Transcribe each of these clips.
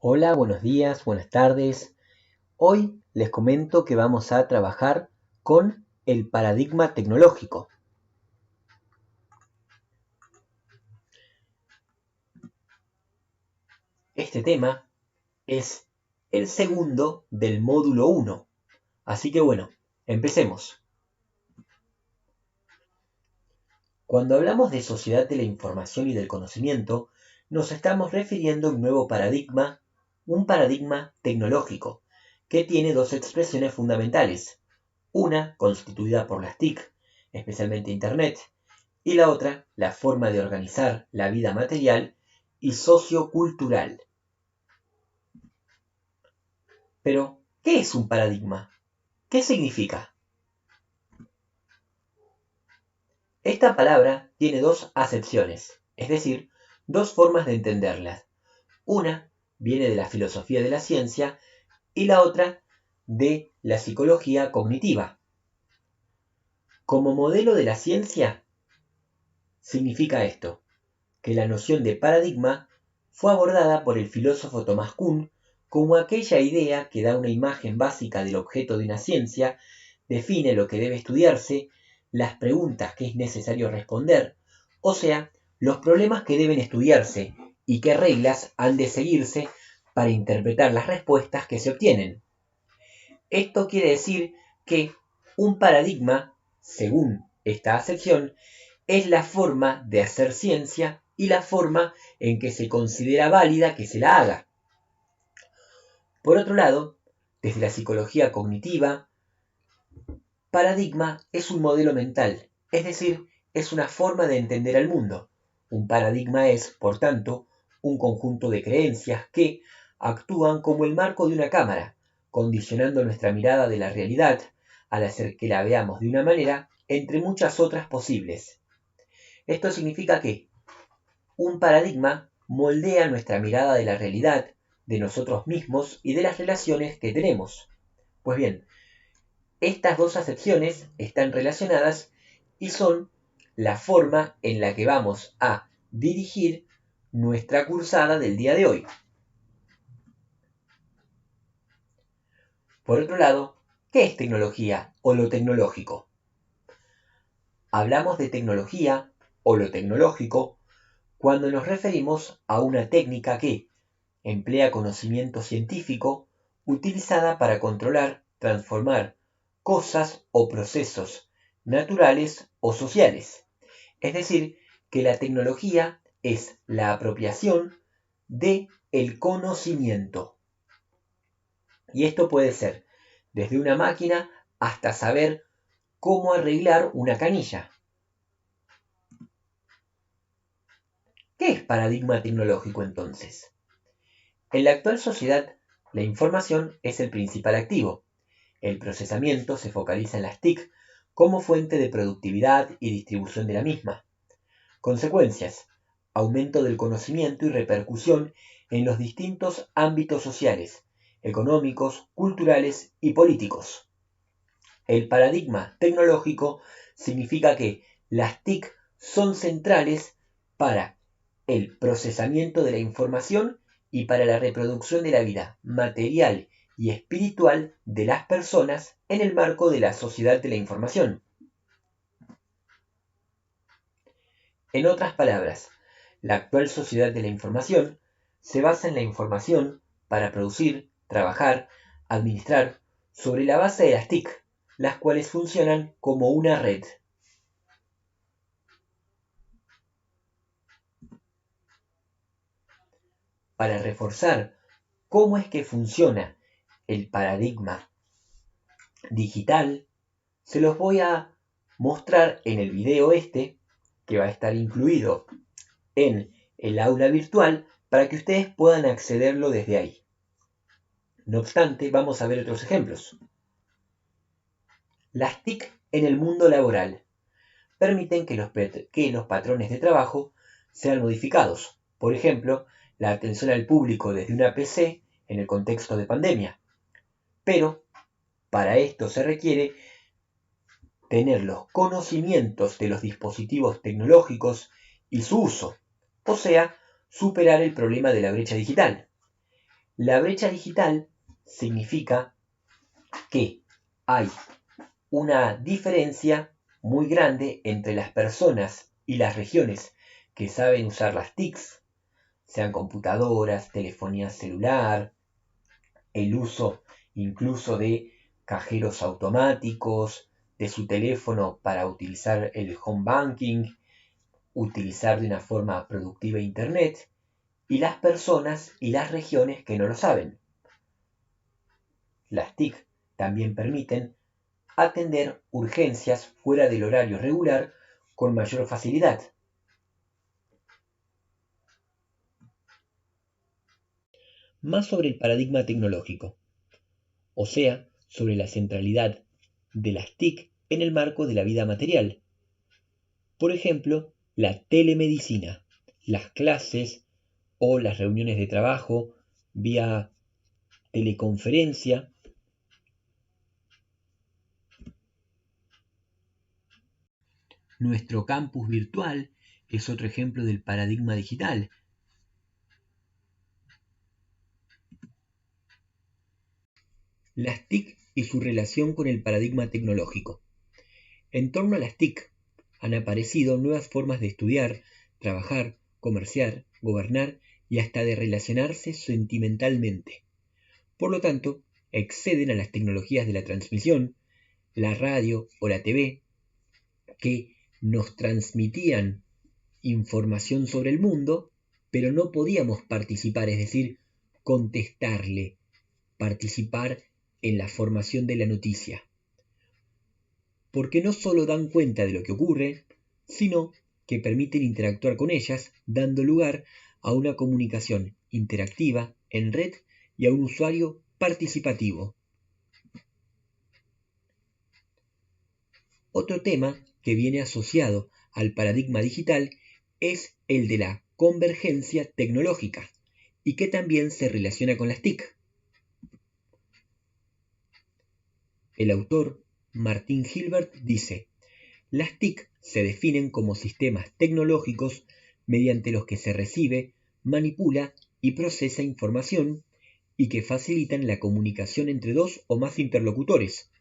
Hola, buenos días, buenas tardes. Hoy les comento que vamos a trabajar con el paradigma tecnológico. Este tema es el segundo del módulo 1. Así que bueno, empecemos. Cuando hablamos de sociedad de la información y del conocimiento, nos estamos refiriendo a un nuevo paradigma, un paradigma tecnológico, que tiene dos expresiones fundamentales. Una constituida por las TIC, especialmente Internet, y la otra, la forma de organizar la vida material y sociocultural. Pero, ¿qué es un paradigma? ¿Qué significa? Esta palabra tiene dos acepciones, es decir, dos formas de entenderla. Una viene de la filosofía de la ciencia y la otra de la psicología cognitiva. Como modelo de la ciencia, significa esto, que la noción de paradigma fue abordada por el filósofo Thomas Kuhn como aquella idea que da una imagen básica del objeto de una ciencia, define lo que debe estudiarse, las preguntas que es necesario responder, o sea, los problemas que deben estudiarse y qué reglas han de seguirse para interpretar las respuestas que se obtienen. Esto quiere decir que un paradigma, según esta acepción, es la forma de hacer ciencia y la forma en que se considera válida que se la haga. Por otro lado, desde la psicología cognitiva, paradigma es un modelo mental, es decir, es una forma de entender al mundo. Un paradigma es, por tanto, un conjunto de creencias que actúan como el marco de una cámara, condicionando nuestra mirada de la realidad al hacer que la veamos de una manera entre muchas otras posibles. Esto significa que un paradigma moldea nuestra mirada de la realidad, de nosotros mismos y de las relaciones que tenemos. Pues bien, estas dos acepciones están relacionadas y son la forma en la que vamos a dirigir nuestra cursada del día de hoy. Por otro lado, ¿qué es tecnología o lo tecnológico? Hablamos de tecnología o lo tecnológico cuando nos referimos a una técnica que emplea conocimiento científico utilizada para controlar, transformar cosas o procesos naturales o sociales. Es decir, que la tecnología es la apropiación de el conocimiento. Y esto puede ser desde una máquina hasta saber cómo arreglar una canilla. ¿Qué es paradigma tecnológico entonces? En la actual sociedad, la información es el principal activo. El procesamiento se focaliza en las TIC como fuente de productividad y distribución de la misma. Consecuencias: aumento del conocimiento y repercusión en los distintos ámbitos sociales, económicos, culturales y políticos. El paradigma tecnológico significa que las TIC son centrales para el procesamiento de la información y para la reproducción de la vida material y espiritual de las personas en el marco de la sociedad de la información. En otras palabras, la actual sociedad de la información se basa en la información para producir, trabajar, administrar, sobre la base de las TIC, las cuales funcionan como una red. Para reforzar cómo es que funciona el paradigma digital, se los voy a mostrar en el video que va a estar incluido en el aula virtual para que ustedes puedan accederlo desde ahí. No obstante, vamos a ver otros ejemplos. Las TIC en el mundo laboral permiten que los patrones de trabajo sean modificados. Por ejemplo, la atención al público desde una PC en el contexto de pandemia. Pero para esto se requiere tener los conocimientos de los dispositivos tecnológicos y su uso, o sea, superar el problema de la brecha digital. La brecha digital significa que hay una diferencia muy grande entre las personas y las regiones que saben usar las TICs, sean computadoras, telefonía celular, el uso incluso de cajeros automáticos, de su teléfono para utilizar el home banking, utilizar de una forma productiva Internet, y las personas y las regiones que no lo saben. Las TIC también permiten atender urgencias fuera del horario regular con mayor facilidad. Más sobre el paradigma tecnológico, o sea, sobre la centralidad de las TIC en el marco de la vida material. Por ejemplo, la telemedicina, las clases o las reuniones de trabajo vía teleconferencia. Nuestro campus virtual es otro ejemplo del paradigma digital. Las TIC y su relación con el paradigma tecnológico. En torno a las TIC han aparecido nuevas formas de estudiar, trabajar, comerciar, gobernar y hasta de relacionarse sentimentalmente. Por lo tanto, exceden a las tecnologías de la transmisión, la radio o la TV, que nos transmitían información sobre el mundo, pero no podíamos participar, es decir, contestarle, participar en la formación de la noticia. Porque no solo dan cuenta de lo que ocurre, sino que permiten interactuar con ellas, dando lugar a una comunicación interactiva en red y a un usuario participativo. Otro tema que viene asociado al paradigma digital es el de la convergencia tecnológica y que también se relaciona con las TIC. El autor Martin Hilbert dice: las TIC se definen como sistemas tecnológicos mediante los que se recibe, manipula y procesa información y que facilitan la comunicación entre dos o más interlocutores.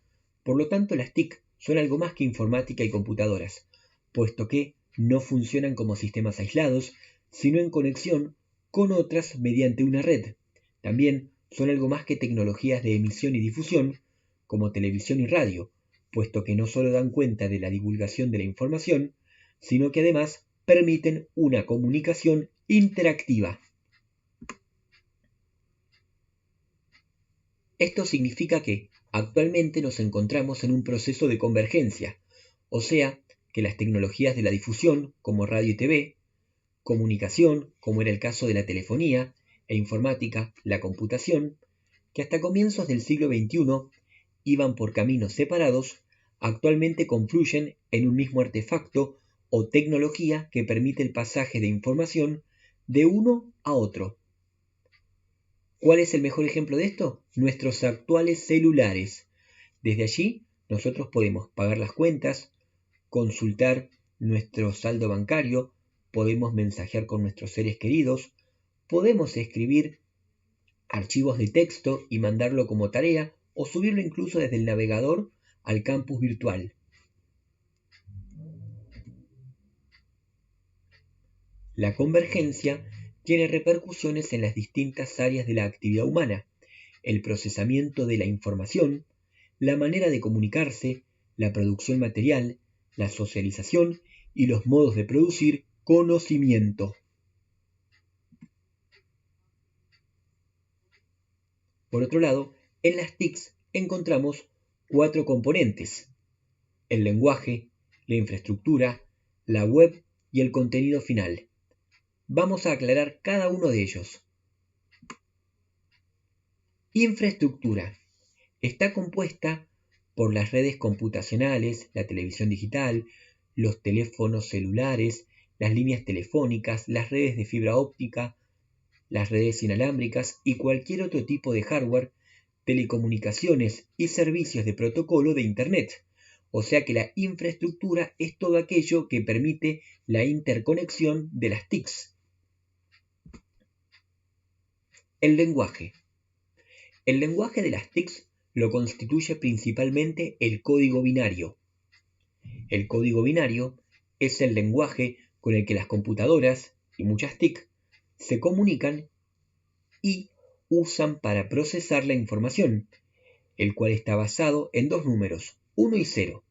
Por lo tanto, las TIC son algo más que informática y computadoras, puesto que no funcionan como sistemas aislados, sino en conexión con otras mediante una red. También son algo más que tecnologías de emisión y difusión, como televisión y radio, puesto que no solo dan cuenta de la divulgación de la información, sino que además permiten una comunicación interactiva. Esto significa que actualmente nos encontramos en un proceso de convergencia, o sea, que las tecnologías de la difusión, como radio y TV, comunicación, como era el caso de la telefonía, e informática, la computación, que hasta comienzos del siglo XXI iban por caminos separados, actualmente confluyen en un mismo artefacto o tecnología que permite el pasaje de información de uno a otro. ¿Cuál es el mejor ejemplo de esto? Nuestros actuales celulares. Desde allí, nosotros podemos pagar las cuentas, consultar nuestro saldo bancario, podemos mensajear con nuestros seres queridos, podemos escribir archivos de texto y mandarlo como tarea o subirlo incluso desde el navegador al campus virtual. La convergencia tiene repercusiones en las distintas áreas de la actividad humana: el procesamiento de la información, la manera de comunicarse, la producción material, la socialización y los modos de producir conocimiento. Por otro lado, en las TICs encontramos 4 componentes: el lenguaje, la infraestructura, la web y el contenido final. Vamos a aclarar cada uno de ellos. Infraestructura. Está compuesta por las redes computacionales, la televisión digital, los teléfonos celulares, las líneas telefónicas, las redes de fibra óptica, las redes inalámbricas y cualquier otro tipo de hardware, telecomunicaciones y servicios de protocolo de Internet. O sea que la infraestructura es todo aquello que permite la interconexión de las TICs. El lenguaje. El lenguaje de las TICs lo constituye principalmente el código binario. El código binario es el lenguaje con el que las computadoras y muchas TIC se comunican y usan para procesar la información, el cual está basado en dos números, 1 y 0.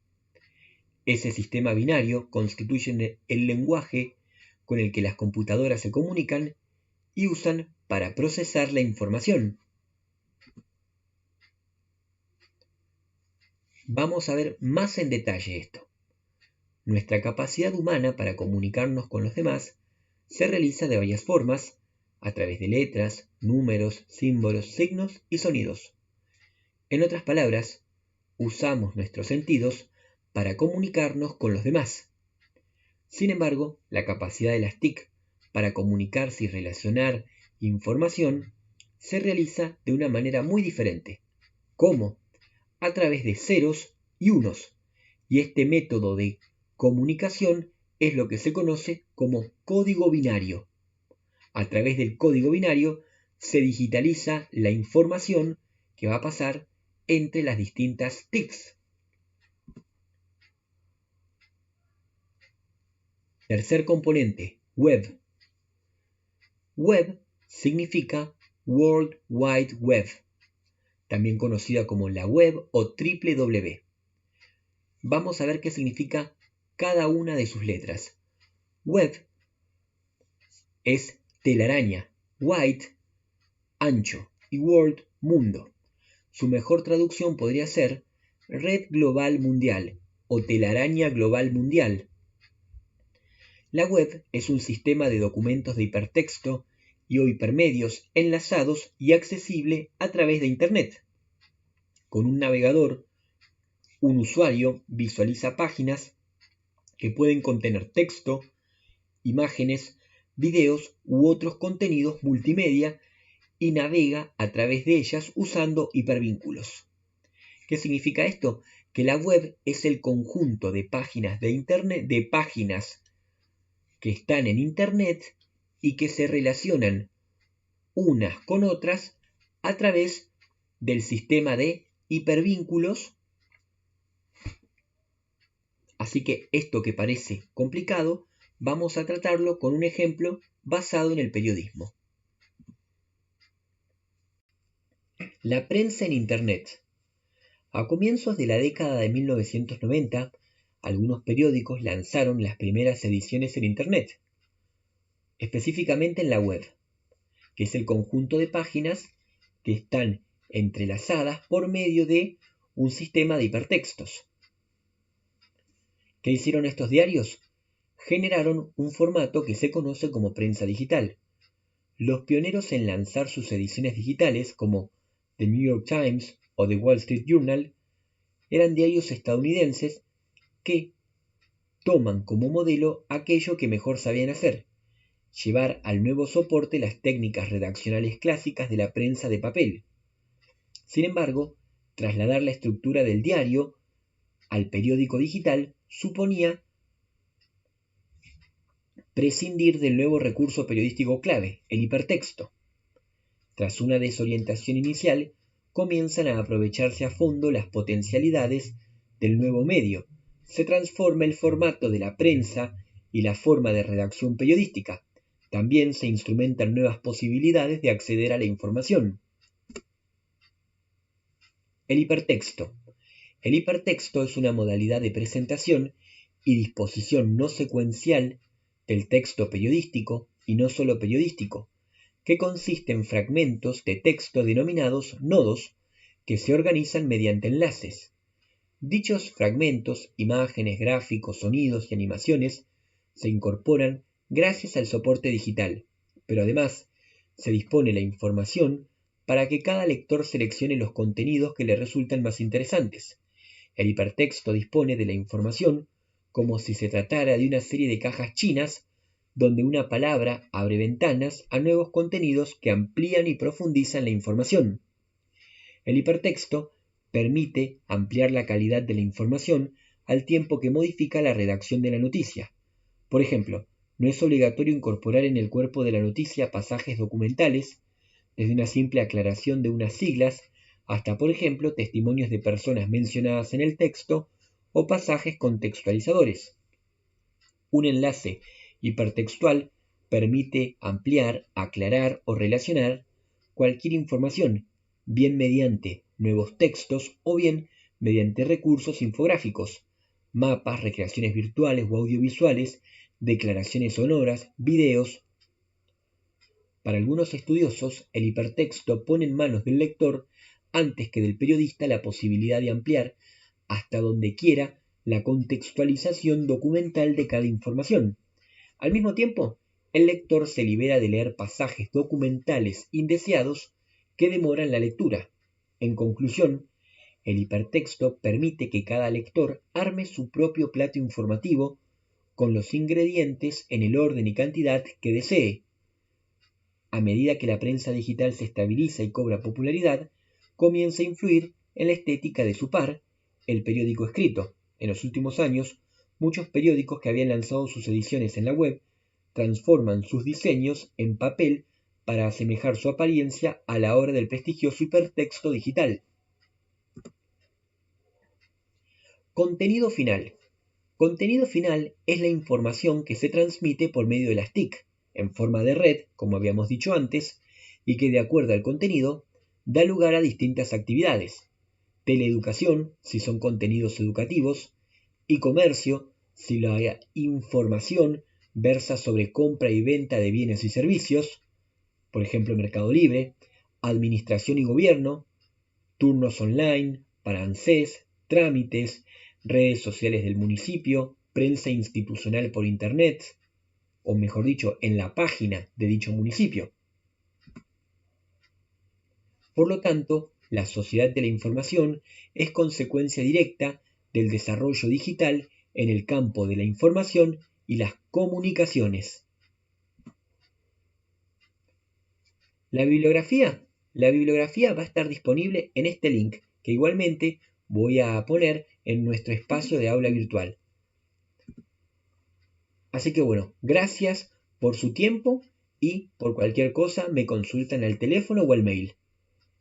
Ese sistema binario constituye el lenguaje con el que las computadoras se comunican y usan para procesar la información. Vamos a ver más en detalle esto. Nuestra capacidad humana para comunicarnos con los demás se realiza de varias formas, a través de letras, números, símbolos, signos y sonidos. En otras palabras, usamos nuestros sentidos para comunicarnos con los demás. Sin embargo, la capacidad de las TIC para comunicarse y relacionar información se realiza de una manera muy diferente. ¿Cómo? A través de ceros y unos. Y este método de comunicación es lo que se conoce como código binario. A través del código binario se digitaliza la información que va a pasar entre las distintas TICs. Tercer componente, web. Web significa World Wide Web, también conocida como la web o www. Vamos a ver qué significa cada una de sus letras. Web es telaraña, wide, ancho, y world, mundo. Su mejor traducción podría ser red global mundial o telaraña global mundial. La web es un sistema de documentos de hipertexto y o hipermedios enlazados y accesible a través de Internet. Con un navegador, un usuario visualiza páginas que pueden contener texto, imágenes, videos u otros contenidos multimedia y navega a través de ellas usando hipervínculos. ¿Qué significa esto? Que la web es el conjunto de páginas de Internet, de páginas que están en Internet y que se relacionan unas con otras a través del sistema de hipervínculos. Así que esto que parece complicado, vamos a tratarlo con un ejemplo basado en el periodismo. La prensa en Internet. A comienzos de la década de 1990, algunos periódicos lanzaron las primeras ediciones en Internet, específicamente en la web, que es el conjunto de páginas que están entrelazadas por medio de un sistema de hipertextos. ¿Qué hicieron estos diarios? Generaron un formato que se conoce como prensa digital. Los pioneros en lanzar sus ediciones digitales, como The New York Times o The Wall Street Journal, eran diarios estadounidenses que toman como modelo aquello que mejor sabían hacer, llevar al nuevo soporte las técnicas redaccionales clásicas de la prensa de papel. Sin embargo, trasladar la estructura del diario al periódico digital suponía prescindir del nuevo recurso periodístico clave, el hipertexto. Tras una desorientación inicial, comienzan a aprovecharse a fondo las potencialidades del nuevo medio. Se transforma el formato de la prensa y la forma de redacción periodística. También se instrumentan nuevas posibilidades de acceder a la información. El hipertexto. El hipertexto es una modalidad de presentación y disposición no secuencial del texto periodístico y no solo periodístico, que consiste en fragmentos de texto denominados nodos que se organizan mediante enlaces. Dichos fragmentos, imágenes, gráficos, sonidos y animaciones se incorporan gracias al soporte digital, pero además se dispone la información para que cada lector seleccione los contenidos que le resultan más interesantes. El hipertexto dispone de la información como si se tratara de una serie de cajas chinas donde una palabra abre ventanas a nuevos contenidos que amplían y profundizan la información. El hipertexto permite ampliar la calidad de la información al tiempo que modifica la redacción de la noticia. Por ejemplo, no es obligatorio incorporar en el cuerpo de la noticia pasajes documentales, desde una simple aclaración de unas siglas hasta, por ejemplo, testimonios de personas mencionadas en el texto o pasajes contextualizadores. Un enlace hipertextual permite ampliar, aclarar o relacionar cualquier información, bien mediante nuevos textos o bien mediante recursos infográficos, mapas, recreaciones virtuales o audiovisuales, declaraciones sonoras, videos. Para algunos estudiosos, el hipertexto pone en manos del lector antes que del periodista la posibilidad de ampliar hasta donde quiera la contextualización documental de cada información. Al mismo tiempo, el lector se libera de leer pasajes documentales indeseados que demoran la lectura. En conclusión, el hipertexto permite que cada lector arme su propio plato informativo con los ingredientes en el orden y cantidad que desee. A medida que la prensa digital se estabiliza y cobra popularidad, comienza a influir en la estética de su par, el periódico escrito. En los últimos años, muchos periódicos que habían lanzado sus ediciones en la web transforman sus diseños en papel para asemejar su apariencia a la hora del prestigioso hipertexto digital. Contenido final. Contenido final es la información que se transmite por medio de las TIC, en forma de red, como habíamos dicho antes, y que de acuerdo al contenido, da lugar a distintas actividades. Teleeducación, si son contenidos educativos, y comercio, si la información versa sobre compra y venta de bienes y servicios, por ejemplo Mercado Libre, administración y gobierno, turnos online para ANSES, trámites, redes sociales del municipio, prensa institucional por internet, o mejor dicho, en la página de dicho municipio. Por lo tanto, la sociedad de la información es consecuencia directa del desarrollo digital en el campo de la información y las comunicaciones. La bibliografía va a estar disponible en este link, que igualmente voy a poner en nuestro espacio de aula virtual. Así que bueno, gracias por su tiempo y por cualquier cosa me consultan al teléfono o al mail.